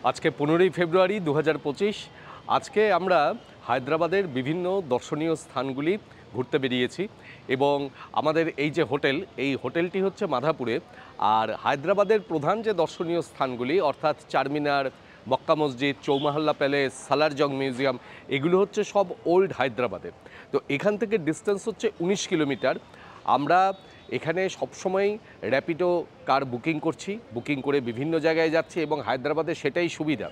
আজকে 15ই ফেব্রুয়ারি 2025। আজকে আমরা হায়দ্রাবাদের বিভিন্ন দর্শনীয় স্থানগুলি ঘুরতে বেরিয়েছি এবং আমাদের এই যে হোটেল, এই হোটেলটি হচ্ছে মাধাপুরে। আর হায়দ্রাবাদের প্রধান যে দর্শনীয় স্থানগুলি অর্থাৎ চারমিনার, মক্কা মসজিদ, চৌমাহল্লা প্যালেস, সালারজং মিউজিয়াম, এগুলো হচ্ছে সব ওল্ড হায়দ্রাবাদের। তো এখান থেকে ডিস্টেন্স হচ্ছে 19 কিলোমিটার। আমরা এখানে সবসময়ই র্যাপিডো কার বুকিং করছি, বুকিং করে বিভিন্ন জায়গায় যাচ্ছি এবং হায়দ্রাবাদে সেটাই সুবিধা।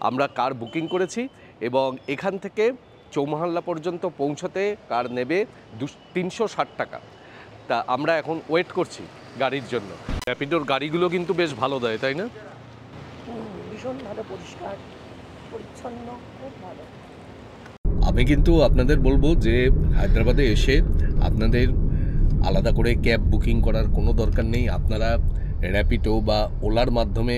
আমরা কার বুকিং করেছি এবং এখান থেকে চৌমাহল্লা পর্যন্ত পৌঁছতে কার নেবে 360 টাকা। তা আমরা এখন ওয়েট করছি গাড়ির জন্য। র্যাপিডোর গাড়িগুলো কিন্তু বেশ ভালো দেয়, তাই না? ভীষণ ভালো, পরিষ্কার পরিচ্ছন্ন, খুব ভালো। আমি কিন্তু আপনাদের বলবো যে হায়দ্রাবাদে এসে আপনাদের আলাদা করে ক্যাব বুকিং করার কোনো দরকার নেই। আপনারা র্যাপিডো বা ওলার মাধ্যমে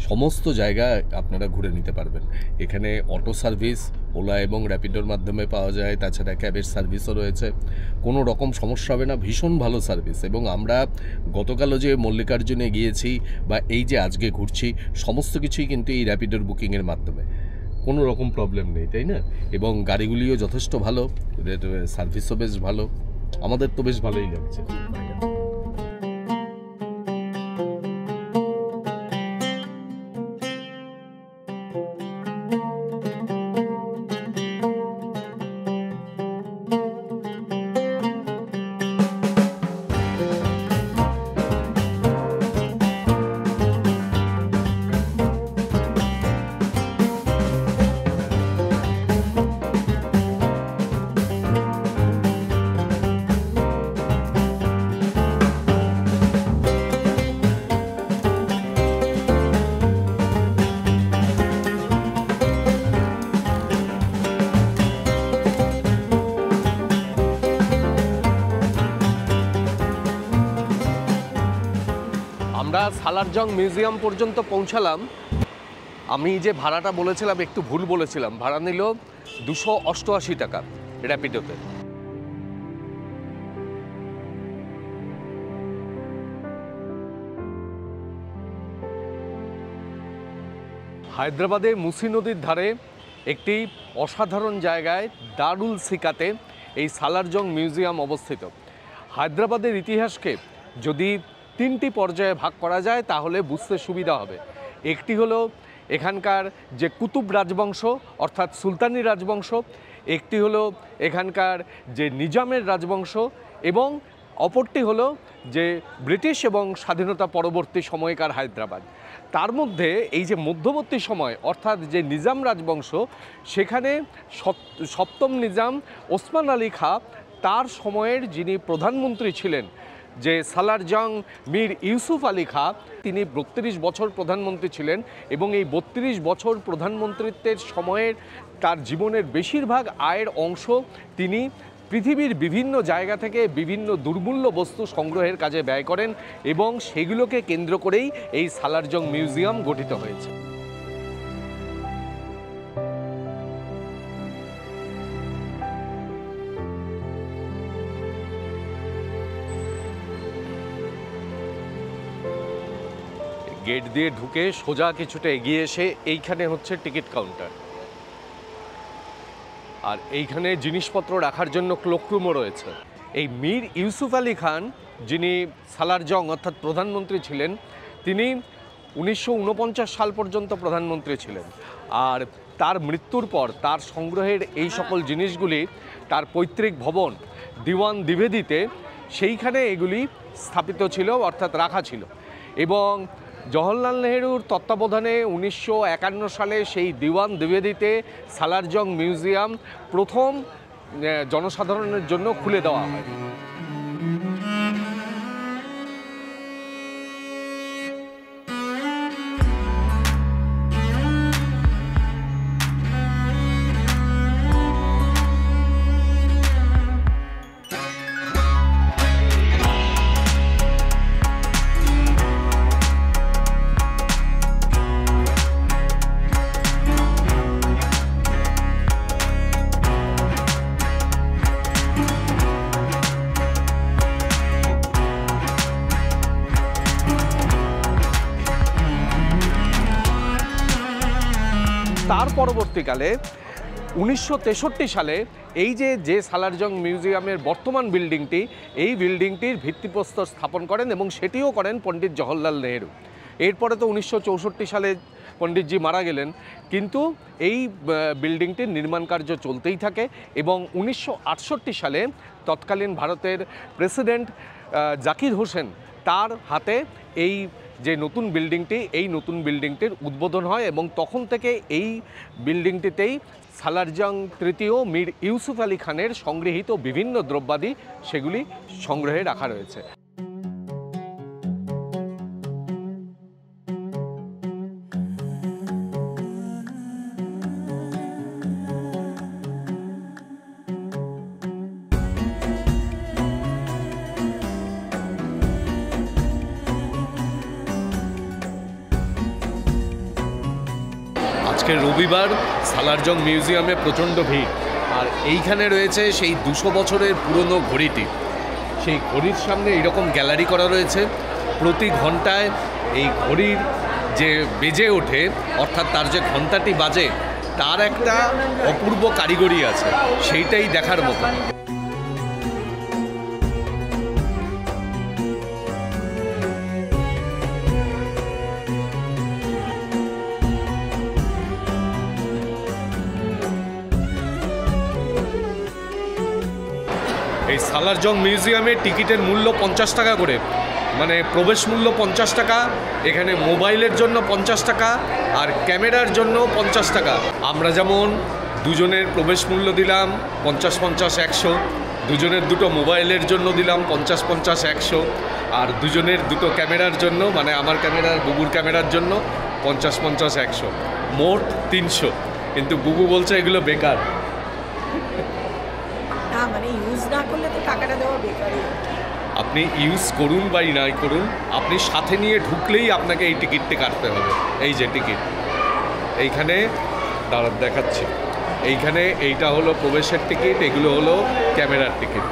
সমস্ত জায়গায় আপনারা ঘুরে নিতে পারবেন। এখানে অটো সার্ভিস ওলা এবং র্যাপিডোর মাধ্যমে পাওয়া যায়, তাছাড়া ক্যাবের সার্ভিসও রয়েছে। কোনো রকম সমস্যা হবে না, ভীষণ ভালো সার্ভিস। এবং আমরা গতকালও যে মল্লিকার্জুনে গিয়েছি বা এই যে আজকে ঘুরছি, সমস্ত কিছুই কিন্তু এই র্যাপিডোর বুকিংয়ের মাধ্যমে, কোনো রকম প্রবলেম নেই, তাই না? এবং গাড়িগুলিও যথেষ্ট ভালো, এদের সার্ভিসও বেশ ভালো। আমাদের তো বেশ ভালোই লাগছে। আমরা সালারজং মিউজিয়াম পর্যন্ত পৌঁছালাম। আমি যে ভাড়াটা বলেছিলাম একটু ভুল বলেছিলাম, ভাড়া নিল 288 টাকা র্যাপিডোতে। হায়দ্রাবাদে মুসি নদীর ধারে একটি অসাধারণ জায়গায় দারুল সিকাতে এই সালারজং মিউজিয়াম অবস্থিত। হায়দ্রাবাদের ইতিহাসকে যদি 3টি পর্যায়ে ভাগ করা যায় তাহলে বুঝতে সুবিধা হবে। একটি হলো এখানকার যে কুতুব রাজবংশ অর্থাৎ সুলতানি রাজবংশ, একটি হলো এখানকার যে নিজামের রাজবংশ এবং অপরটি হলো যে ব্রিটিশ এবং স্বাধীনতা পরবর্তী সময়কার হায়দ্রাবাদ। তার মধ্যে এই যে মধ্যবর্তী সময় অর্থাৎ যে নিজাম রাজবংশ, সেখানে সপ্তম নিজাম ওসমান আলী খাঁ, তার সময়ের যিনি প্রধানমন্ত্রী ছিলেন যে সালারজং মীর ইউসুফ আলী খাঁ, তিনি 32 বছর প্রধানমন্ত্রী ছিলেন এবং এই 32 বছর প্রধানমন্ত্রিত্বের সময়ের তার জীবনের বেশিরভাগ আয়ের অংশ তিনি পৃথিবীর বিভিন্ন জায়গা থেকে বিভিন্ন দুর্মূল্য বস্তু সংগ্রহের কাজে ব্যয় করেন এবং সেগুলোকে কেন্দ্র করেই এই সালারজং মিউজিয়াম গঠিত হয়েছে। গেট দিয়ে ঢুকে সোজা কিছুটা এগিয়ে এসে এইখানে হচ্ছে টিকিট কাউন্টার, আর এইখানে জিনিসপত্র রাখার জন্য ক্লোকরুমও রয়েছে। এই মীর ইউসুফ আলী খান যিনি সালারজং অর্থাৎ প্রধানমন্ত্রী ছিলেন, তিনি 1949 সাল পর্যন্ত প্রধানমন্ত্রী ছিলেন। আর তার মৃত্যুর পর তার সংগ্রহের এই সকল জিনিসগুলি তার পৈতৃক ভবন দিওয়ান দ্বিবেদীতে সেইখানে এগুলি স্থাপিত ছিল অর্থাৎ রাখা ছিল। এবং জওহরলাল নেহরুর তত্ত্বাবধানে 1951 সালে সেই দিওয়ান দ্বিবেদীতে সালারজং মিউজিয়াম প্রথম জনসাধারণের জন্য খুলে দেওয়া হয়। তার পরবর্তীকালে 1963 সালে এই যে সালারজং মিউজিয়ামের বর্তমান বিল্ডিংটি, এই বিল্ডিংটির ভিত্তিপ্রস্তর স্থাপন করেন এবং সেটিও করেন পণ্ডিত জওহরলাল নেহেরু। এরপরে তো 1964 সালে পণ্ডিতজি মারা গেলেন, কিন্তু এই বিল্ডিংটির নির্মাণ কার্য চলতেই থাকে এবং 1968 সালে তৎকালীন ভারতের প্রেসিডেন্ট জাকির হোসেন তার হাতে এই যে নতুন বিল্ডিংটি, এই নতুন বিল্ডিংটির উদ্বোধন হয় এবং তখন থেকে এই বিল্ডিংটিতেই সালারজং তৃতীয় মীর ইউসুফ আলী খানের সংগৃহীত বিভিন্ন দ্রব্যাদি সেগুলি সংগ্রহে রাখা রয়েছে। আজকে রবিবার, সালারজং মিউজিয়ামে প্রচণ্ড ভিড়, আর এইখানে রয়েছে সেই 200 বছরের পুরনো ঘড়িটি। সেই ঘড়ির সামনে এইরকম গ্যালারি করা রয়েছে। প্রতি ঘন্টায় এই ঘড়ির যে বেজে ওঠে, অর্থাৎ তার যে ঘন্টাটি বাজে, তার একটা অপূর্ব কারিগরি আছে, সেইটাই দেখার মতো। এই সালারজং মিউজিয়ামে টিকিটের মূল্য 50 টাকা করে, মানে প্রবেশ মূল্য 50 টাকা। এখানে মোবাইলের জন্য 50 টাকা আর ক্যামেরার জন্য 50 টাকা। আমরা যেমন দুজনের প্রবেশ মূল্য দিলাম 50-50-100, দুজনের দুটো মোবাইলের জন্য দিলাম 50-50-100, আর দুজনের দুটো ক্যামেরার জন্য, মানে আমার ক্যামেরা আর বুবুর ক্যামেরার জন্য 50-50-100, মোট 300। কিন্তু বুবু বলছে এগুলো বেকার। না, মানে ইউজ না করলে তো টাকাটা দেওয়া বেকারই। আপনি ইউজ করুন বা নাই করুন, আপনি সাথে নিয়ে ঢুকলেই আপনাকে এই টিকিটটি কাটতে হবে। এই যে টিকিট, এইখানে দেখাচ্ছি, এইখানে এইটা হলো প্রবেশের টিকিট, এগুলো হলো ক্যামেরার টিকিট।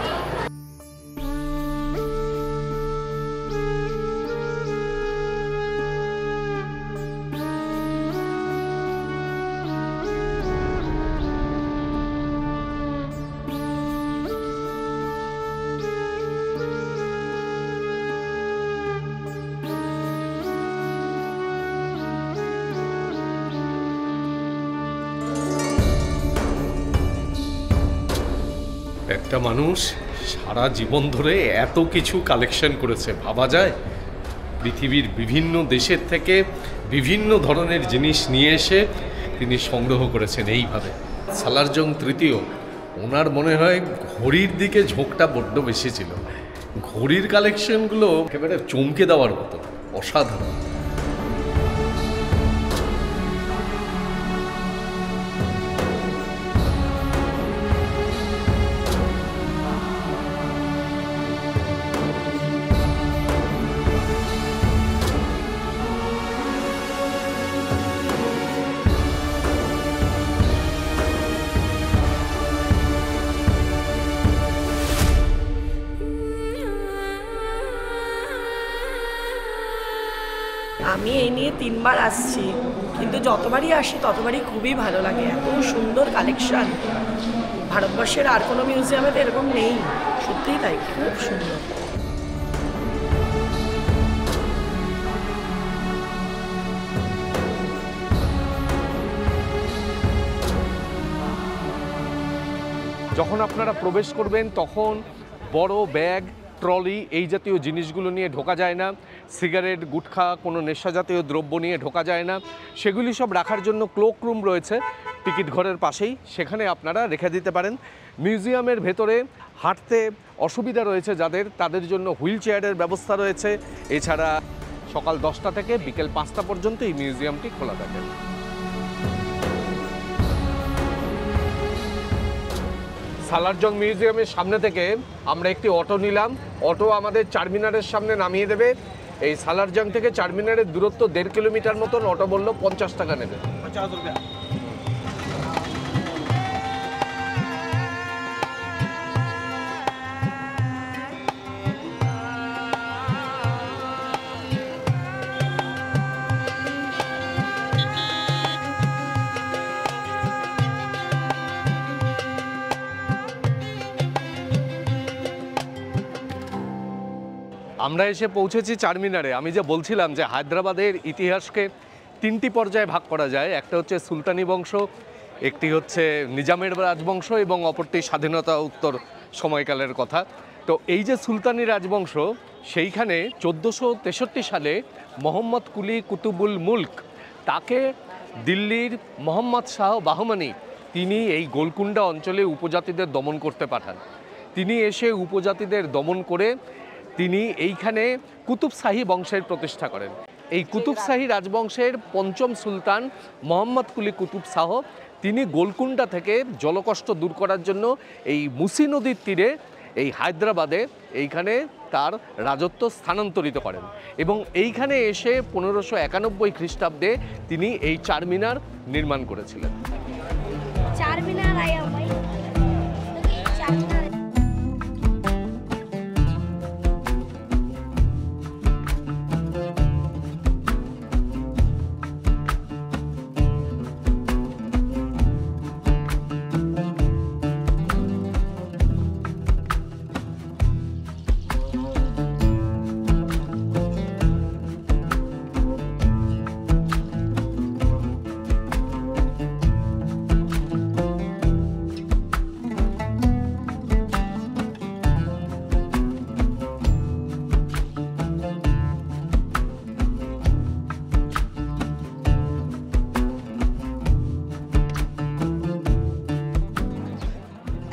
একটা মানুষ সারা জীবন ধরে এত কিছু কালেকশন করেছে, ভাবা যায়? পৃথিবীর বিভিন্ন দেশের থেকে বিভিন্ন ধরনের জিনিস নিয়ে এসে তিনি সংগ্রহ করেছেন এইভাবে। সালারজং তৃতীয়, ওনার মনে হয় ঘড়ির দিকে ঝোঁকটা বড্ড বেশি ছিল। ঘড়ির কালেকশনগুলো একেবারে চমকে দেওয়ার মতো, অসাধারণ। আমি এই নিয়ে 3 বার আসছি, কিন্তু যতবারই আসি ততবারই খুবই ভালো লাগে। এত সুন্দর কালেকশন, ভারতবর্ষের আর কোনো মিউজিয়ামে তো এরকম নেই। সত্যিই তাই, খুব সুন্দর। যখন আপনারা প্রবেশ করবেন তখন বড় ব্যাগ, ট্রলি এই জাতীয় জিনিসগুলো নিয়ে ঢোকা যায় না। সিগারেট, গুটখা, কোনো নেশা জাতীয় দ্রব্য নিয়ে ঢোকা যায় না। সেগুলি সব রাখার জন্য ক্লোক রুম রয়েছে টিকিট ঘরের পাশেই, সেখানে আপনারা রেখে দিতে পারেন। মিউজিয়ামের ভেতরে হাঁটতে অসুবিধা রয়েছে যাদের, তাদের জন্য হুইল চেয়ারের ব্যবস্থা রয়েছে। এছাড়া সকাল 10টা থেকে বিকেল 5টা পর্যন্ত এই মিউজিয়ামটি খোলা থাকে। সালারজং মিউজিয়ামের সামনে থেকে আমরা একটি অটো নিলাম। অটো আমাদের চারমিনারের সামনে নামিয়ে দেবে। এই সালারজং থেকে চারমিনারের দূরত্ব 1.5 কিলোমিটার মতন। অটো বললো 50 টাকা নেবে। 50 টাকা। আমরা এসে পৌঁছেছি চারমিনারে। আমি যে বলছিলাম যে হায়দ্রাবাদের ইতিহাসকে তিনটি পর্যায়ে ভাগ করা যায়, একটা হচ্ছে সুলতানি বংশ, একটি হচ্ছে নিজামের রাজবংশ এবং অপরটি স্বাধীনতা উত্তর সময়কালের কথা। তো এই যে সুলতানি রাজবংশ, সেইখানে 1463 সালে মোহাম্মদ কুলি কুতুবুল মুল্ক, তাকে দিল্লির মোহাম্মদ শাহ বাহমানি, তিনি এই গোলকুন্ডা অঞ্চলে উপজাতিদের দমন করতে পাঠান। তিনি এসে উপজাতিদের দমন করে তিনি এইখানে কুতুব শাহী বংশের প্রতিষ্ঠা করেন। এই কুতুব শাহী রাজবংশের পঞ্চম সুলতান মোহাম্মদ কুলি কুতুব শাহ, তিনি গোলকুন্ডা থেকে জলকষ্ট দূর করার জন্য এই মুসি নদীর তীরে এই হায়দ্রাবাদে এইখানে তার রাজত্ব স্থানান্তরিত করেন এবং এইখানে এসে 1591 খ্রিস্টাব্দে তিনি এই চারমিনার নির্মাণ করেছিলেন। चारमीनार आया भाई, चारमीनार।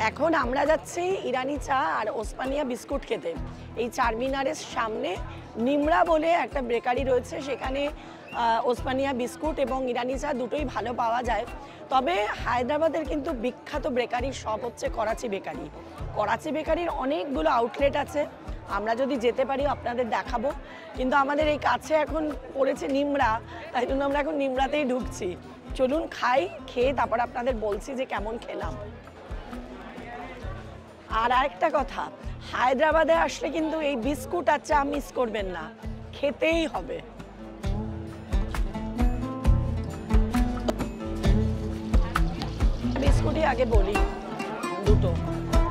এখন আমরা যাচ্ছি ইরানি চা আর ওসমানিয়া বিস্কুট খেতে। এই চারমিনারের সামনে নিমরা বলে একটা বেকারি রয়েছে, সেখানে ওসমানিয়া বিস্কুট এবং ইরানি চা দুটোই ভালো পাওয়া যায়। তবে হায়দ্রাবাদের কিন্তু বিখ্যাত বেকারির সব হচ্ছে করাচি বেকারি। করাচি বেকারির অনেকগুলো আউটলেট আছে, আমরা যদি যেতে পারি আপনাদের দেখাবো, কিন্তু আমাদের এই কাছে এখন পড়েছে নিমরা, তাই জন্য আমরা এখন নিমরাতেই ঢুকছি। চলুন খাই, খেয়ে তারপর আপনাদের বলছি যে কেমন খেলাম। আর আরেকটা কথা, হায়দ্রাবাদে আসলে কিন্তু এই বিস্কুট আর চা মিস করবেন না, খেতেই হবে। বিস্কুটই আগে বলি, দুটো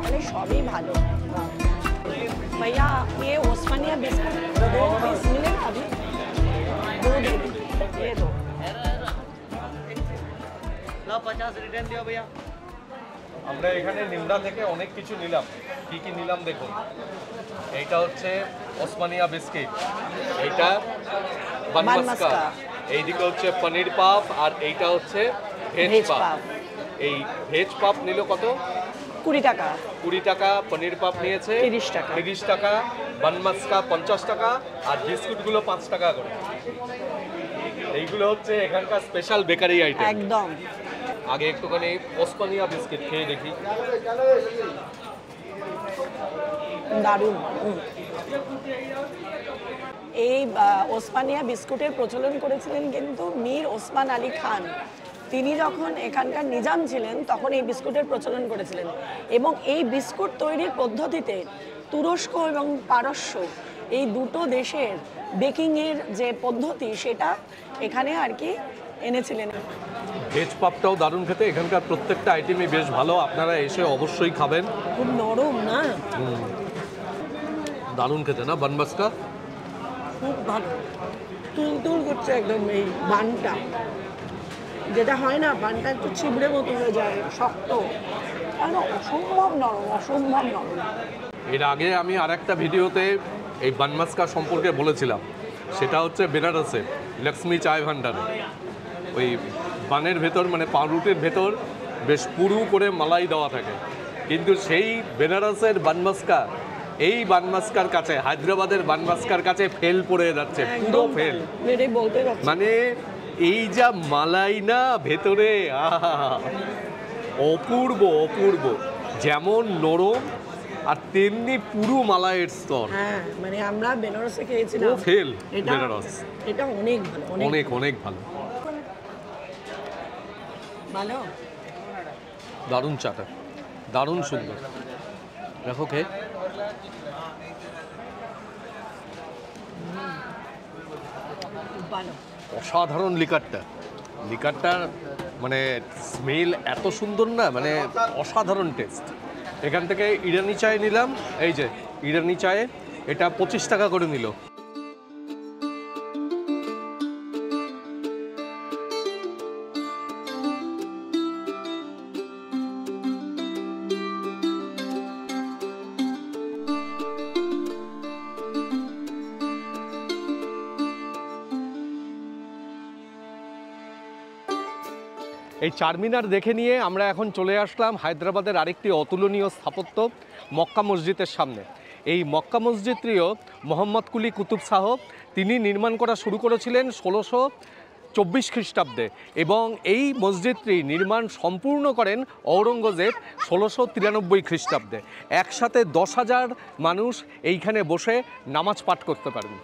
মানে সবই ভালো। भैया ये ओस्मानिया बिस्कुट 2 पीस मिले अभी, 2 दे ये दो। लो 50 रिटर्न दियो भैया। আমরা এখানে নিমরা থেকে অনেক কিছু নিলাম। কি কি নিলাম দেখুন। এইটা হচ্ছে ওসমানিয়া বিস্কিট, এইটা বান মাস্কা, এইদিকে হচ্ছে পনির পাপ, আর এইটা হচ্ছে ভেজ পাপ। এই ভেজ পাপ নিল কত? 20 টাকা। 20 টাকা। পনির পাপ নিয়েছে 30 টাকা। 30 টাকা। বান মাস্কা 50 টাকা, আর বিস্কুটগুলো 5 টাকা করে। এইগুলো হচ্ছে এখানকার স্পেশাল বেকারি আইটেম একদম। আগে একটুখানি ওসমানিয়া বিস্কিট খেয়ে দেখি। দারুণ। এই ওসমানিয়া বিস্কুটের প্রচলন করেছিলেন কিন্তু মীর ওসমান আলী খান। তিনি যখন এখানকার নিজাম ছিলেন তখন এই বিস্কুটের প্রচলন করেছিলেন, এবং এই বিস্কুট তৈরির পদ্ধতিতে তুরস্ক এবং পারস্য এই দুটো দেশের বেকিংয়ের যে পদ্ধতি সেটা এখানে আর কি এনেছিলেন। ভেজ পাপটাও দারুণ খেতে, এখানকার প্রত্যেকটা আইটেমই বেশ ভালো, আপনারা এসে অবশ্যই খাবেন। খুব নরম না? দারুণ খেতে না বানমাস্কা? খুব ভালো, তুলতুল করছে একদম। এই বানটা যেটা হয় না, বানটা একটু ছিবড়ে মতো হয়ে যায়, শক্ত, কেন অসম্ভব নরম, অসম্ভব নরম। এর আগে আমি আরেকটা ভিডিওতে এই বানমাস্কা সম্পর্কে বলেছিলাম, সেটা হচ্ছে বেনারসে লক্ষ্মী চায় ভান্ডারে। ওই বানের ভেতর মানে পাউরুটির ভেতর বেশ পুরু করে মালাই দেওয়া থাকে, কিন্তু সেই বেনারসের বানমাস্কা এই বানমাস্কার কাছে, হায়দ্রাবাদের বানমাস্কার কাছে ফেল পড়ে যাচ্ছে, পুরো ফেল। মানে এই যা মালাই না ভেতরে, অপূর্ব অপূর্ব, যেমন নরম আর তেমনি পুরো মালাইয়ের স্তর। হ্যাঁ, মানে আমরা বেনারসে খেয়েছিলাম, ও ফেল বেনারস, এটা অনেক ভালো, অনেক অনেক ভালো। ভালো, দারুণ চাটা, দারুণ সুন্দর। দেখো কে ভালো, অসাধারণ লিকারটার মানে স্মেল এত সুন্দর না, মানে অসাধারণ টেস্ট। এখান থেকে ইরানি চায় নিলাম, এই যে ইরানি চায়ে এটা 25 টাকা করে নিল। এই চারমিনার দেখে নিয়ে আমরা এখন চলে আসলাম হায়দ্রাবাদের আরেকটি অতুলনীয় স্থাপত্য মক্কা মসজিদের সামনে। এই মক্কা মসজিদটিও মোহাম্মদ কুলি কুতুব শাহ তিনি নির্মাণ করা শুরু করেছিলেন 1624 খ্রিস্টাব্দে এবং এই মসজিদটি নির্মাণ সম্পূর্ণ করেন ঔরঙ্গজেব 1693 খ্রিস্টাব্দে। একসাথে 10,000 মানুষ এইখানে বসে নামাজ পাঠ করতে পারেন।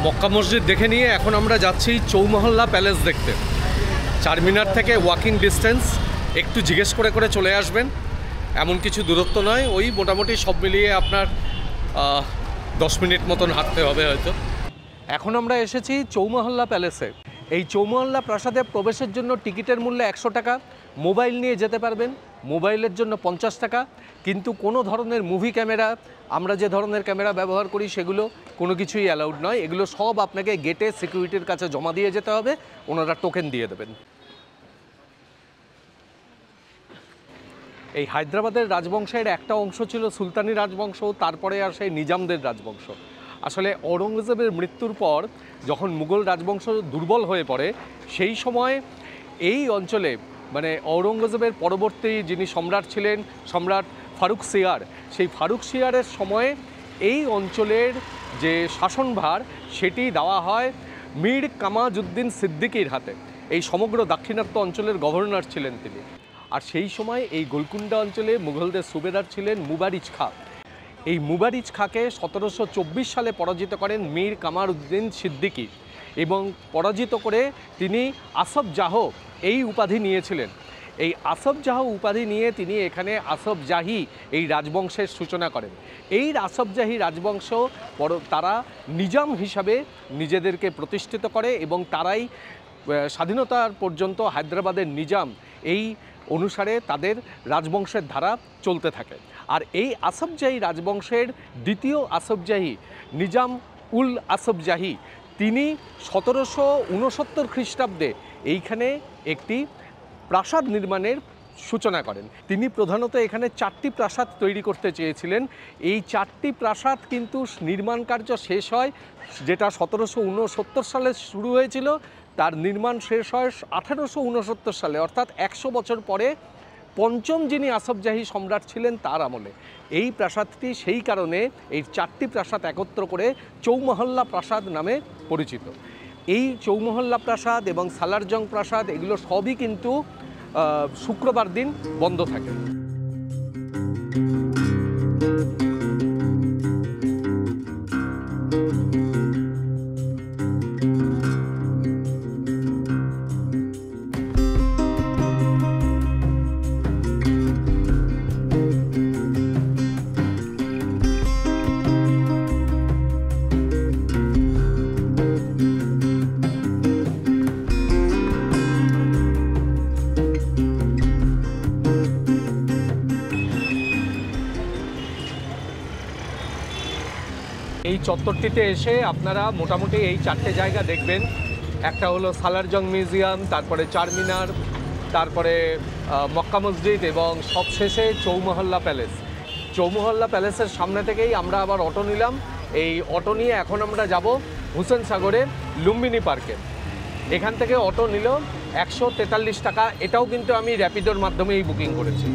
মক্কা মসজিদ দেখে নিয়ে এখন আমরা যাচ্ছি চৌমহল্লা প্যালেস দেখতে। চারমিনার থেকে ওয়াকিং ডিস্টেন্স, একটু জিজ্ঞেস করে করে চলে আসবেন, এমন কিছু দূরত্ব নয়, ওই মোটামুটি সব মিলিয়ে আপনার 10 মিনিট মতন হাঁটতে হবে হয়তো। এখন আমরা এসেছি চৌমহল্লা প্যালেসে। এই চৌমহল্লা প্রাসাদে প্রবেশের জন্য টিকিটের মূল্য 100 টাকা, মোবাইল নিয়ে যেতে পারবেন, মোবাইলের জন্য 50 টাকা। কিন্তু কোনো ধরনের মুভি ক্যামেরা, আমরা যে ধরনের ক্যামেরা ব্যবহার করি সেগুলো কোনো কিছুই অ্যালাউড নয়। এগুলো সব আপনাকে গেটে সিকিউরিটির কাছে জমা দিয়ে যেতে হবে, ওনারা টোকেন দিয়ে দেবেন। এই হায়দ্রাবাদের রাজবংশের একটা অংশ ছিল সুলতানি রাজবংশ, তারপরে আসে নিজামদের রাজবংশ। আসলে ঔরঙ্গজেবের মৃত্যুর পর যখন মুঘল রাজবংশ দুর্বল হয়ে পড়ে, সেই সময় এই অঞ্চলে মানে ঔরঙ্গজেবের পরবর্তী যিনি সম্রাট ছিলেন, সম্রাট ফারুক সিয়ার, সেই ফারুক সিয়ারের সময়ে এই অঞ্চলের যে শাসনভার সেটি দেওয়া হয় মীর কামাজউদ্দিন সিদ্দিকীর হাতে। এই সমগ্র দাক্ষিণাত্য অঞ্চলের গভর্নর ছিলেন তিনি। আর সেই সময় এই গোলকুন্ডা অঞ্চলে মুঘলদের সুবেদার ছিলেন মুবারিজ খাঁ। এই মুবারিজ খাঁকে 1724 সালে পরাজিত করেন মীর কামারউদ্দিন সিদ্দিকী এবং পরাজিত করে তিনি আসফ জাহ এই উপাধি নিয়েছিলেন। এই আসফ জাহ উপাধি নিয়ে তিনি এখানে আসফ জাহি এই রাজবংশের সূচনা করেন। এই আসফ জাহি রাজবংশ তারা নিজাম হিসাবে নিজেদেরকে প্রতিষ্ঠিত করে এবং তারাই স্বাধীনতার পর্যন্ত হায়দ্রাবাদের নিজাম এই অনুসারে তাদের রাজবংশের ধারা চলতে থাকে। আর এই আসফ জাহি রাজবংশের দ্বিতীয় আসফ জাহি নিজাম উল আসফ জাহি তিনি 1769 খ্রিস্টাব্দে এইখানে একটি প্রাসাদ নির্মাণের সূচনা করেন। তিনি প্রধানত এখানে 4টি প্রাসাদ তৈরি করতে চেয়েছিলেন। এই 4টি প্রাসাদ কিন্তু নির্মাণ কার্য শেষ হয়, যেটা 1769 সালে শুরু হয়েছিল, তার নির্মাণ শেষ হয় 1869 সালে, অর্থাৎ 100 বছর পরে পঞ্চম যিনি আসফ জাহি সম্রাট ছিলেন তার আমলে। এই প্রাসাদটি সেই কারণে এই 4টি প্রাসাদ একত্র করে চৌমহল্লা প্রাসাদ নামে পরিচিত। এই চৌমহল্লা প্রাসাদ এবং সালারজং প্রাসাদ এগুলো সবই কিন্তু শুক্রবার দিন বন্ধ থাকে। এই চত্বরটিতে এসে আপনারা মোটামুটি এই 4টে জায়গা দেখবেন। একটা হলো সালারজং মিউজিয়াম, তারপরে চারমিনার, তারপরে মক্কা মসজিদ এবং সবশেষে চৌমহল্লা প্যালেস। চৌমহল্লা প্যালেসের সামনে থেকেই আমরা আবার অটো নিলাম। এই অটো নিয়ে এখন আমরা যাব হুসেন সাগরের লুম্বিনী পার্কে। এখান থেকে অটো নিল 143 টাকা। এটাও কিন্তু আমি র্যাপিডোর মাধ্যমেই বুকিং করেছি।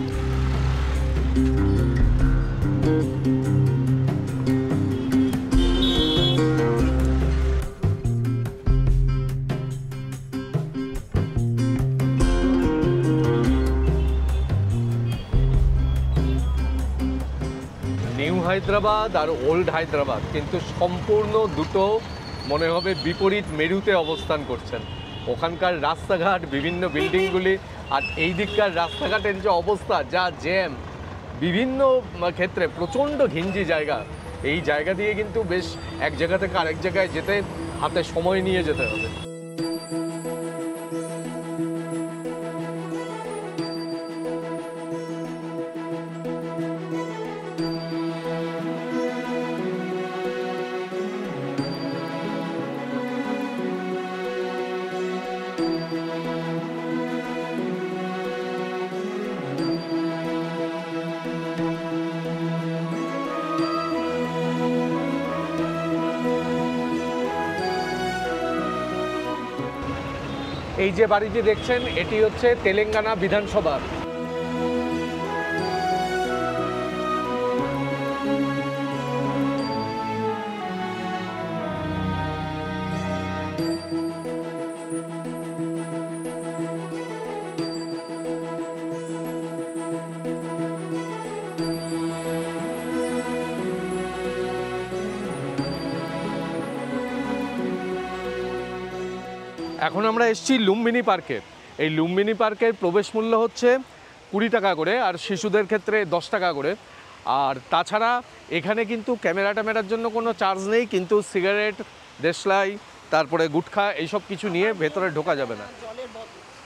হায়দ্রাবাদ আর ওল্ড হায়দ্রাবাদ কিন্তু সম্পূর্ণ দুটো মনে হবে বিপরীত মেরুতে অবস্থান করছেন। ওখানকার রাস্তাঘাট, বিভিন্ন বিল্ডিংগুলি, আর এই দিককার রাস্তাঘাটের যে অবস্থা, যা জ্যাম, বিভিন্ন ক্ষেত্রে প্রচণ্ড ঘিঞ্জি জায়গা। এই জায়গা দিয়ে কিন্তু বেশ এক জায়গা থেকে আরেক জায়গায় যেতে হাতে সময় নিয়ে যেতে হবে। এই যে বাড়িটি দেখছেন, এটি হচ্ছে তেলেঙ্গানা বিধানসভা। এখন আমরা এসেছি লুম্বিনী পার্কে। এই লুম্বিনী পার্কের প্রবেশ মূল্য হচ্ছে 20 টাকা করে, আর শিশুদের ক্ষেত্রে 10 টাকা করে। আর তাছাড়া এখানে কিন্তু ক্যামেরার জন্য কোনো চার্জ নেই, কিন্তু সিগারেট, দেশলাই, তারপরে গুটখা এইসব কিছু নিয়ে ভেতরে ঢোকা যাবে না।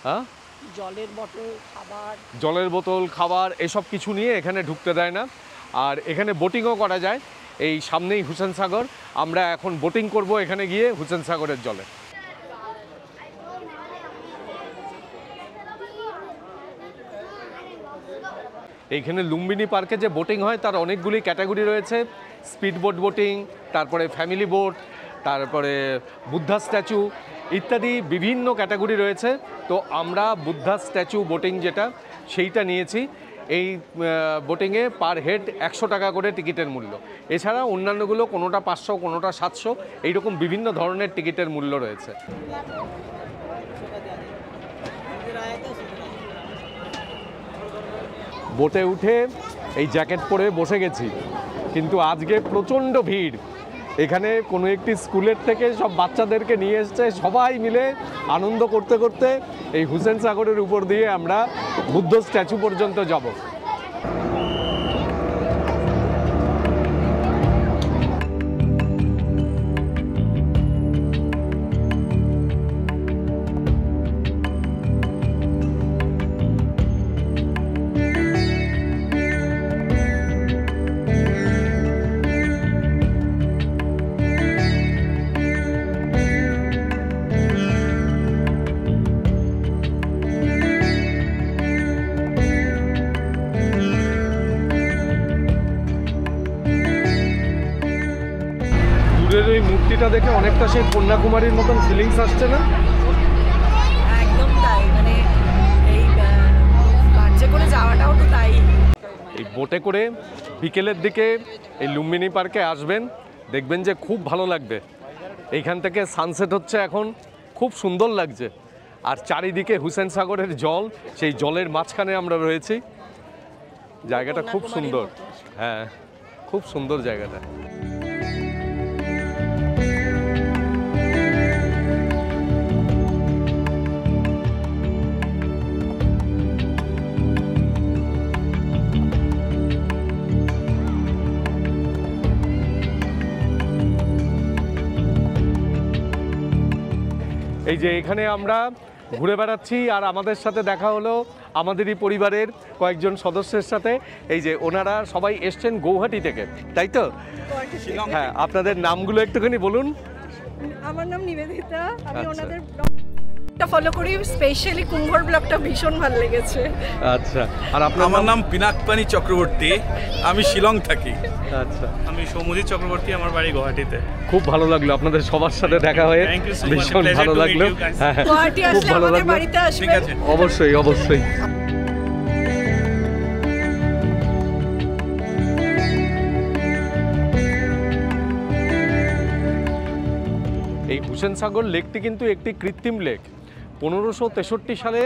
হ্যাঁ, জলের বোতল, খাবার এসব কিছু নিয়ে এখানে ঢুকতে দেয় না। আর এখানে বোটিংও করা যায়। এই সামনেই হুসেন সাগর, আমরা এখন বোটিং করব এখানে গিয়ে হুসেন সাগরের জলে। এইখানে লুম্বিনী পার্কে যে বোটিং হয় তার অনেকগুলি ক্যাটাগরি রয়েছে। স্পিড বোট বোটিং, তারপরে ফ্যামিলি বোট, তারপরে বুদ্ধা স্ট্যাচু ইত্যাদি বিভিন্ন ক্যাটাগরি রয়েছে। তো আমরা বুদ্ধা স্ট্যাচু বোটিং যেটা, সেইটা নিয়েছি। এই বোটিংয়ে পার হেড 100 টাকা করে টিকিটের মূল্য। এছাড়া অন্যান্যগুলো কোনোটা 500, কোনোটা 700, এইরকম বিভিন্ন ধরনের টিকিটের মূল্য রয়েছে। বোটে উঠে এই জ্যাকেট পরে বসে গেছি, কিন্তু আজকে প্রচণ্ড ভিড়। এখানে কোনো একটি স্কুলের থেকে সব বাচ্চাদেরকে নিয়ে এসছে, সবাই মিলে আনন্দ করতে করতে এই হুসেন সাগরের উপর দিয়ে আমরা বুদ্ধ স্ট্যাচু পর্যন্ত যাব। এই মূর্তিটা দেখে অনেকটা সেই কন্যাকুমারীর মতন ফিলিংস আসছে না? একদম তাই, মানে এই বাচ্চা করে যাওয়াটাও তো তাই। এই বোটে করে বিকেলের দিকে এই লুম্বিনী পার্কে আসবেন, দেখবেন যে খুব ভালো লাগবে। এইখান থেকে সানসেট হচ্ছে এখন, খুব সুন্দর লাগছে। আর চারিদিকে হুসেন সাগরের জল, সেই জলের মাঝখানে আমরা রয়েছি। জায়গাটা খুব সুন্দর, হ্যাঁ খুব সুন্দর জায়গাটা। এই যে এখানে আমরা ঘুরে বেড়াচ্ছি, আর আমাদের সাথে দেখা হলো আমাদেরই পরিবারের কয়েকজন সদস্যের সাথে। এই যে ওনারা সবাই এসছেন গৌহাটি থেকে, তাই তো? হ্যাঁ, আপনাদের নামগুলো একটুখানি বলুন। আমার নাম নিবেদিতা, আমি আচ্ছা। ওনাদের ব্লগটা ফলো করি, স্পেশালি কুম্ভর ব্লগটা ভীষণ ভালো লেগেছে। আচ্ছা, আর আপনার? আমার নাম পিনাকপানি চক্রবর্তী, আমি শিলং থাকি। আচ্ছা, আমি সৌমজিৎ চক্রবর্তী, আমার বাড়ি গুয়াহাটিতে। খুব ভালো লাগলো আপনাদের সবার সাথে দেখা হয়ে, Thank you so much. ভীষণ Pleasure ভালো to meet লাগলো। you guys. হ্যাঁ, গুয়াহাটি খুব আসলে ভালো আমাদের লাগলো। বাড়িতে ঠিক আসবেন। আছে, অবশ্যই অবশ্যই। এই হুসেন সাগর লেকটি কিন্তু একটি কৃত্রিম লেক। 1563 সালে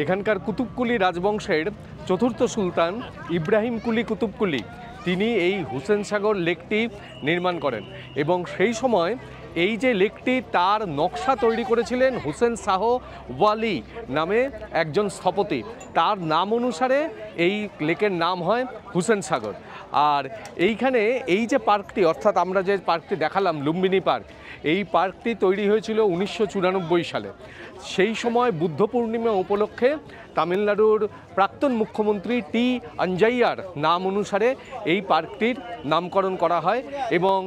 এখানকার কুতুবকুলি রাজবংশের চতুর্থ সুলতান ইব্রাহিম কুলি কুতুবকুলি তিনি এই হুসেন সাগর লেকটি নির্মাণ করেন এবং সেই সময় এই যে লেকটি তার নকশা তৈরি করেছিলেন হুসেন শাহ ওয়ালি নামে একজন স্থপতি। তার নাম অনুসারে এই লেকের নাম হয় হুসেন সাগর। আর এইখানে এই যে পার্কটি, অর্থাৎ আমরা যে পার্কটি দেখালাম লুম্বিনী পার্ক, এই পার্কটি তৈরি হয়েছিল 1994 সালে। সেই সময় বুদ্ধ পূর্ণিমা উপলক্ষে তামিলনাড়ুর প্রাক্তন মুখ্যমন্ত্রী টি আঞ্জাইয়ার নাম অনুসারে এই পার্কটির নামকরণ করা হয় এবং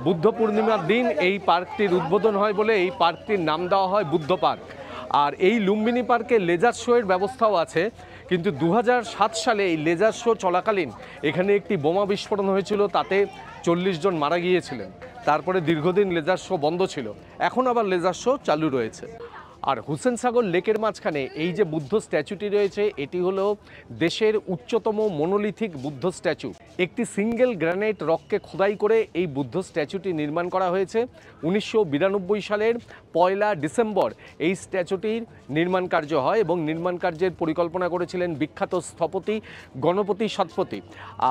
বুদ্ধ পূর্ণিমার দিন এই পার্কটির উদ্বোধন হয় বলে এই পার্কটির নাম দেওয়া হয় বুদ্ধ পার্ক। আর এই লুম্বিনী পার্কে লেজার শোয়ের ব্যবস্থাও আছে, কিন্তু 2007 সালে এই লেজার শো চলাকালীন এখানে একটি বোমা বিস্ফোরণ হয়েছিল, তাতে 40 জন মারা গিয়েছিলেন। তারপরে দীর্ঘদিন লেজার শো বন্ধ ছিল, এখন আবার লেজার শো চালু রয়েছে। আর হুসেন সাগর লেকের মাঝখানে এই যে বুদ্ধ স্ট্যাচুটি রয়েছে, এটি হলো দেশের উচ্চতম মনোলিথিক বুদ্ধ স্ট্যাচু। একটি সিঙ্গেল গ্রানাইট রককে খোদাই করে এই বুদ্ধ স্ট্যাচুটি নির্মাণ করা হয়েছে। 1992 সালের 1 ডিসেম্বর এই স্ট্যাচুটির নির্মাণ কার্য হয় এবং নির্মাণ কার্যের পরিকল্পনা করেছিলেন বিখ্যাত স্থপতি গণপতি শতপথী।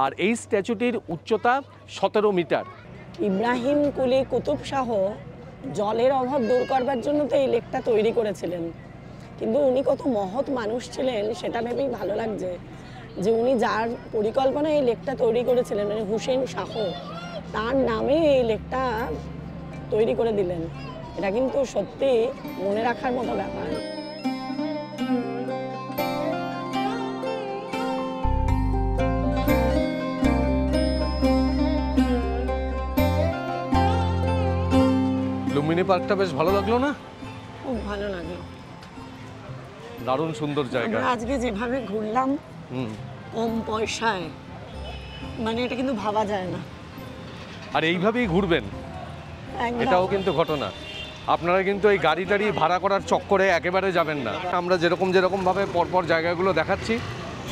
আর এই স্ট্যাচুটির উচ্চতা 17 মিটার। ইব্রাহিম কুলি কুতুব শাহ জলের অভাব দূর করবার জন্য তো এই লেকটা তৈরি করেছিলেন, কিন্তু উনি কত মহৎ মানুষ ছিলেন সেটা ভেবেই ভালো লাগছে যে উনি যার পরিকল্পনায় এই লেকটা তৈরি করেছিলেন, মানে হুসেন শাহ, তার নামে এই লেকটা তৈরি করে দিলেন। এটা কিন্তু সত্যি মনে রাখার মতো ব্যাপার। লুম্বিনী পার্কটা বেশ ভালো লাগলো না? খুব ভালো লাগে, দারুণ সুন্দর জায়গা। আমরা আজকে যেভাবে ঘুরলাম কম পয়সায়, মানে এটা কিন্তু ভাবা যায় না। আর এইভাবেই ঘুরবেন, একদম। এটাও কিন্তু ঘটনা। আপনারা কিন্তু এই গাড়ি টাড়ি ভাড়া করার চক্করে একেবারে যাবেন না। আমরা যেরকমভাবে পরপর জায়গাগুলো দেখাচ্ছি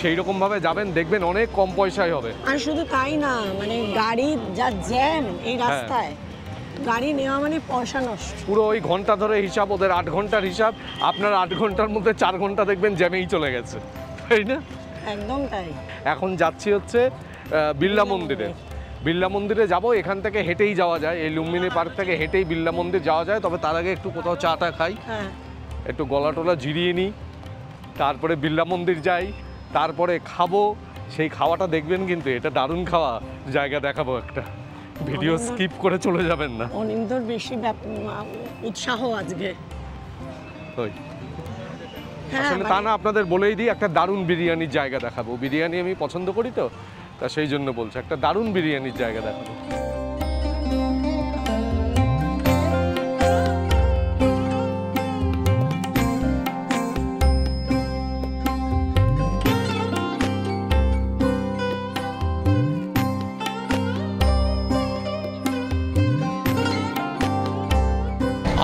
সেই রকমভাবে যাবেন, দেখবেন অনেক কম পয়সায় হবে। আর শুধু তাই না, মানে গাড়ি যা জ্যাম এই রাস্তায়, গাড়ি নেওয়া মানে পয়সা নষ্ট। পুরো ওই ঘন্টা ধরে হিসাব, ওদের 8 ঘন্টার হিসাব, আপনার 8 ঘন্টার মধ্যে 4 ঘন্টা দেখবেন জ্যামেই চলে গেছে, তাই না? একদম তাই। এখন যাচ্ছি হচ্ছে বিড়লা মন্দিরে। বিড়লা মন্দিরে যাব, এখান থেকে হেঁটেই যাওয়া যায়, এই লুম্বিনী পার্ক থেকে হেঁটেই বিড়লা মন্দির যাওয়া যায়। তবে তার আগে একটু কোথাও চাটা খাই, একটু গলা টলা জিরিয়ে নিই, তারপরে বিড়লা মন্দির যাই, তারপরে খাবো। সেই খাওয়াটা দেখবেন কিন্তু, এটা দারুণ খাওয়া, জায়গা দেখাবো একটা, ভিডিও স্কিপ করে চলে যাবেন না। অনিন্দর বেশি উৎসাহ আজকে। আসলে তা না, আপনাদের বলেই দিই, একটা দারুণ বিরিয়ানির জায়গা দেখাবো। বিরিয়ানি আমি পছন্দ করি তো, তা সেই জন্য বলছি, একটা দারুণ বিরিয়ানির জায়গা দেখাবো।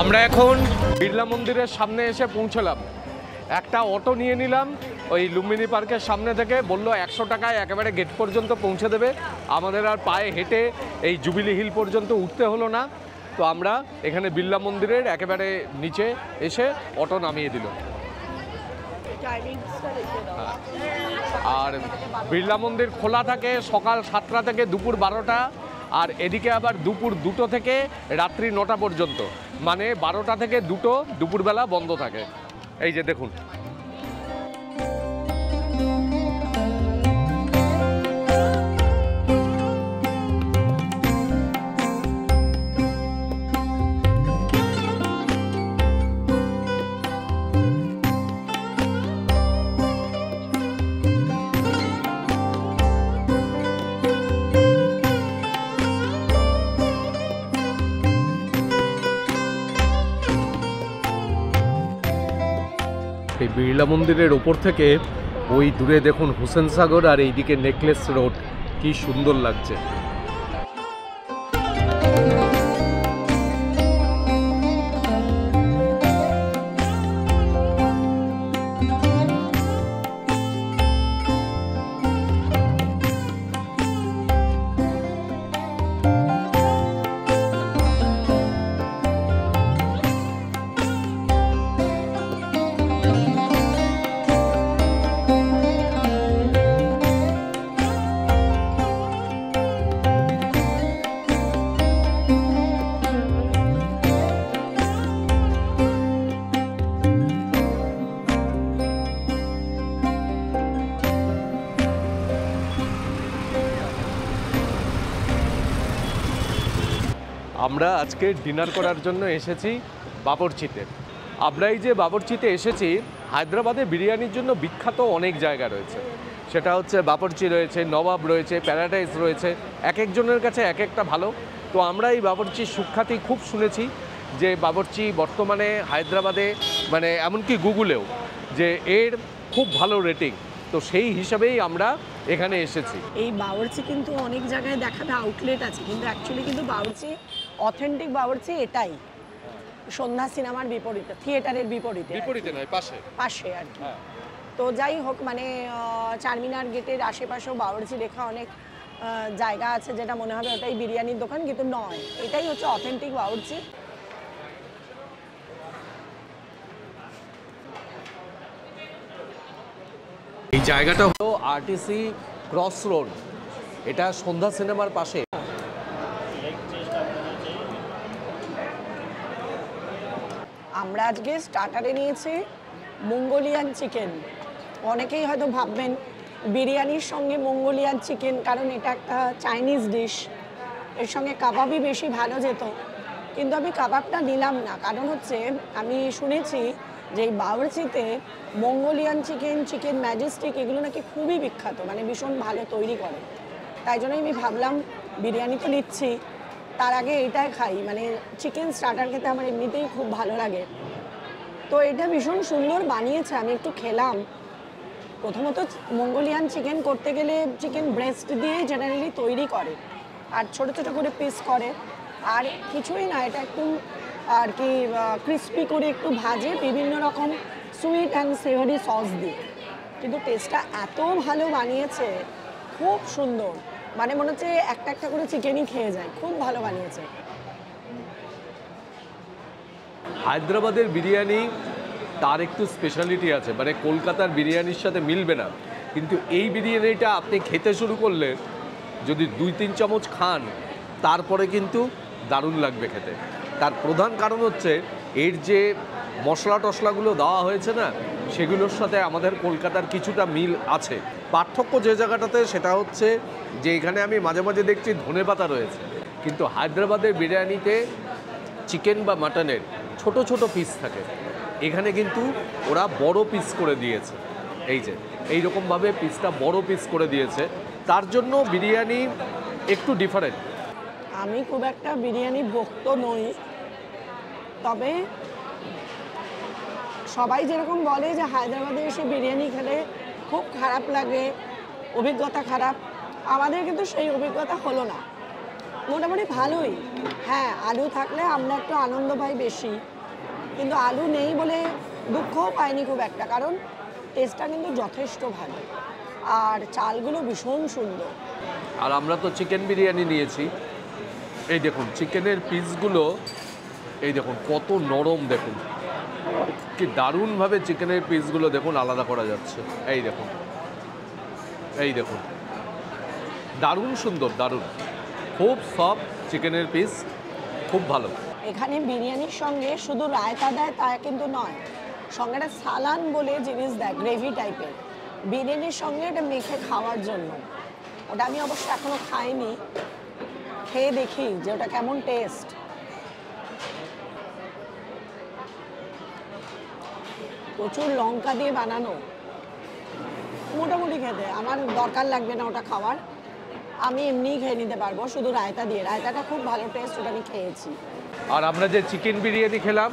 আমরা এখন বিড়লা মন্দিরের সামনে এসে পৌঁছলাম। একটা অটো নিয়ে নিলাম ওই লুম্বিনী পার্কের সামনে থেকে, বললো 100 টাকায় একেবারে গেট পর্যন্ত পৌঁছে দেবে। আমাদের আর পায়ে হেঁটে এই জুবিলি হিল পর্যন্ত উঠতে হলো না। তো আমরা এখানে বিড়লা মন্দিরের একেবারে নিচে এসে অটো নামিয়ে দিল। আর বিড়লা মন্দির খোলা থাকে সকাল 7টা থেকে দুপুর 12টা, আর এদিকে আবার দুপুর 2টো থেকে রাত্রি 9টা পর্যন্ত, মানে 12টা থেকে 2টো দুপুরবেলা বন্ধ থাকে। এই যে দেখুন, এই বিড়লা মন্দিরের ওপর থেকে ওই দূরে দেখুন হুসেন সাগর, আর এইদিকে নেকলেস রোড, কি সুন্দর লাগছে। আমরা আজকে ডিনার করার জন্য এসেছি বাবরচিতে। আমরা এই যে বাবরচিতে এসেছি, হায়দ্রাবাদে বিরিয়ানির জন্য বিখ্যাত অনেক জায়গা রয়েছে। সেটা হচ্ছে বাবরচি রয়েছে, নবাব রয়েছে, প্যারাডাইস রয়েছে, এক একজনের কাছে এক একটা ভালো। তো আমরা এই বাবরচির সুখ্যাতি খুব শুনেছি যে বাবরচি বর্তমানে হায়দ্রাবাদে মানে এমনকি গুগলেও যে এর খুব ভালো রেটিং। তো সেই হিসাবেই আমরা এখানে এসেছি। এই বাবরচি কিন্তু অনেক জায়গায় দেখাবে আউটলেট আছে, কিন্তু অ্যাকচুয়ালি কিন্তু বাবরচি অথেন্টিক বাবরচি এটাই, সন্ধ্যা সিনেমার বিপরীতে, থিয়েটারের বিপরীতে, বিপরীতে নয়, পাশে পাশে আর কি। তো যাই হোক, মানে চারমিনার গেটের আশেপাশেও বাবরচি লেখা অনেক জায়গা আছে যেটা মনে হবে ওটাই বিরিয়ানির দোকান, কিন্তু নয়, এটাই হচ্ছে অথেন্টিক বাবরচি। এই জায়গাটা হলো আরটিসি ক্রস রোড, এটা সন্ধ্যা সিনেমার পাশে। আমরা আজকে স্টার্টারে নিয়েছি মঙ্গোলিয়ান চিকেন। অনেকেই হয়তো ভাববেন বিরিয়ানির সঙ্গে মঙ্গোলিয়ান চিকেন, কারণ এটা একটা চাইনিজ ডিশ, এর সঙ্গে কাবাবই বেশি ভালো যেত, কিন্তু আমি কাবাবটা নিলাম না। কারণ হচ্ছে আমি শুনেছি যে এই বাবরচিতে মঙ্গোলিয়ান চিকেন, চিকেন ম্যাজেস্টিক এগুলো নাকি খুবই বিখ্যাত, মানে ভীষণ ভালো তৈরি করে। তাই জন্যই আমি ভাবলাম বিরিয়ানি তো নিচ্ছি, তার আগে এইটাই খাই, মানে চিকেন স্টার্টার খেতে আমার এমনিতেই খুব ভালো লাগে। তো এটা ভীষণ সুন্দর বানিয়েছে, আমি একটু খেলাম। প্রথমত মঙ্গোলিয়ান চিকেন করতে গেলে চিকেন ব্রেস্ট দিয়ে জেনারেলি তৈরি করে, আর ছোট ছোট করে পিস করে, আর কিছুই না, এটা একটু আর কি ক্রিস্পি করে একটু ভাজে বিভিন্ন রকম সুইট অ্যান্ড সেভারি সস দিয়ে। কিন্তু টেস্টটা এত ভালো বানিয়েছে, খুব সুন্দর, মানে মনে হচ্ছে একটা একটা করে চিকেনই খেয়ে যায়, খুব ভালো বানিয়েছে। হায়দ্রাবাদের বিরিয়ানি তার একটু স্পেশালিটি আছে, মানে কলকাতার বিরিয়ানির সাথে মিলবে না, কিন্তু এই বিরিয়ানিটা আপনি খেতে শুরু করলে যদি 2-3 চামচ খান তারপরে কিন্তু দারুণ লাগবে খেতে। তার প্রধান কারণ হচ্ছে এর যে মশলা টশলাগুলো দেওয়া হয়েছে না, সেগুলোর সাথে আমাদের কলকাতার কিছুটা মিল আছে। পার্থক্য যে জায়গাটাতে সেটা হচ্ছে যে এখানে আমি মাঝে মাঝে দেখছি ধনেপাতা রয়েছে, কিন্তু হায়দ্রাবাদের বিরিয়ানিতে চিকেন বা মাটনের ছোট ছোট পিস থাকে, এখানে কিন্তু ওরা বড় পিস করে দিয়েছে। এই যে এইরকমভাবে পিসটা বড় পিস করে দিয়েছে, তার জন্য বিরিয়ানি একটু ডিফারেন্ট। আমি খুব একটা বিরিয়ানি ভক্ত নই, তবে সবাই যেরকম বলে যে হায়দ্রাবাদে এসে বিরিয়ানি খেলে খুব খারাপ লাগে, অভিজ্ঞতা খারাপ, আমাদের কিন্তু সেই অভিজ্ঞতা হলো না, মোটামুটি ভালোই। হ্যাঁ, আলু থাকলে আমরা একটু আনন্দ পাই বেশি, কিন্তু আলু নেই বলে দুঃখও পাইনি খুব একটা, কারণ টেস্টটা কিন্তু যথেষ্ট ভালো, আর চালগুলো ভীষণ সুন্দর। আর আমরা তো চিকেন বিরিয়ানি নিয়েছি, এই দেখুন চিকেনের পিসগুলো, এই দেখুন কত নরম, দেখুন কি দারুণভাবে চিকেনের পিসগুলো দেখুন আলাদা করা যাচ্ছে। এই দেখুন, এই দেখুন, দারুণ সুন্দর, দারুণ, খুব সফট চিকেনের পিস, খুব ভালো। এখানে বিরিয়ানির সঙ্গে শুধু রায়তা দেয় তা কিন্তু নয়, সঙ্গে একটা সালান বলে জিনিস দেয়, গ্রেভি টাইপের, বিরিয়ানির সঙ্গে এটা মেখে খাওয়ার জন্য। ওটা আমি অবশ্য এখনো খাইনি, খেয়ে দেখি যে ওটা কেমন টেস্ট। প্রচুর লঙ্কা দিয়ে বানানো, মোটামুটি খেতে আমার দরকার লাগবে না ওটা খাওয়ার, আমি এমনিই খেয়ে নিতে পারবো শুধু রায়তা দিয়ে। রায়তাটা খুব ভালো টেস্ট, ওটা আমি খেয়েছি। আর আমরা যে চিকেন বিরিয়ানি খেলাম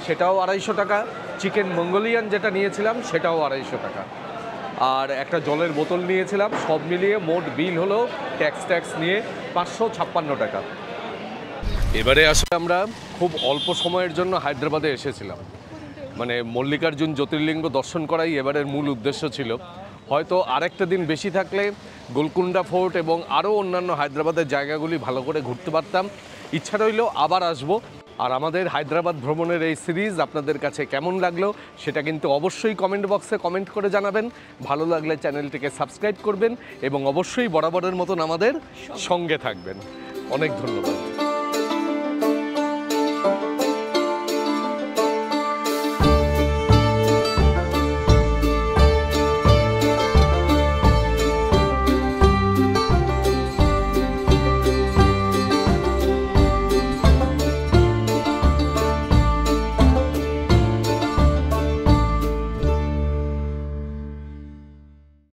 সেটাও 250 টাকা, চিকেন মঙ্গোলিয়ান যেটা নিয়েছিলাম সেটাও 250 টাকা, আর একটা জলের বোতল নিয়েছিলাম। সব মিলিয়ে মোট বিল হলো ট্যাক্স নিয়ে 556 টাকা। এবারে আসলে আমরা খুব অল্প সময়ের জন্য হায়দ্রাবাদে এসেছিলাম, মানে মল্লিকার্জুন জ্যোতির্লিঙ্গ দর্শন করাই এবারের মূল উদ্দেশ্য ছিল। হয়তো আরেকটা দিন বেশি থাকলে গোলকুন্ডা ফোর্ট এবং আরও অন্যান্য হায়দ্রাবাদের জায়গাগুলি ভালো করে ঘুরতে পারতাম। ইচ্ছা রইল আবার আসব। আর আমাদের হায়দ্রাবাদ ভ্রমণের এই সিরিজ আপনাদের কাছে কেমন লাগলো সেটা কিন্তু অবশ্যই কমেন্ট বক্সে কমেন্ট করে জানাবেন। ভালো লাগলে চ্যানেলটিকে সাবস্ক্রাইব করবেন এবং অবশ্যই বরাবরের মতন আমাদের সঙ্গে থাকবেন। অনেক ধন্যবাদ।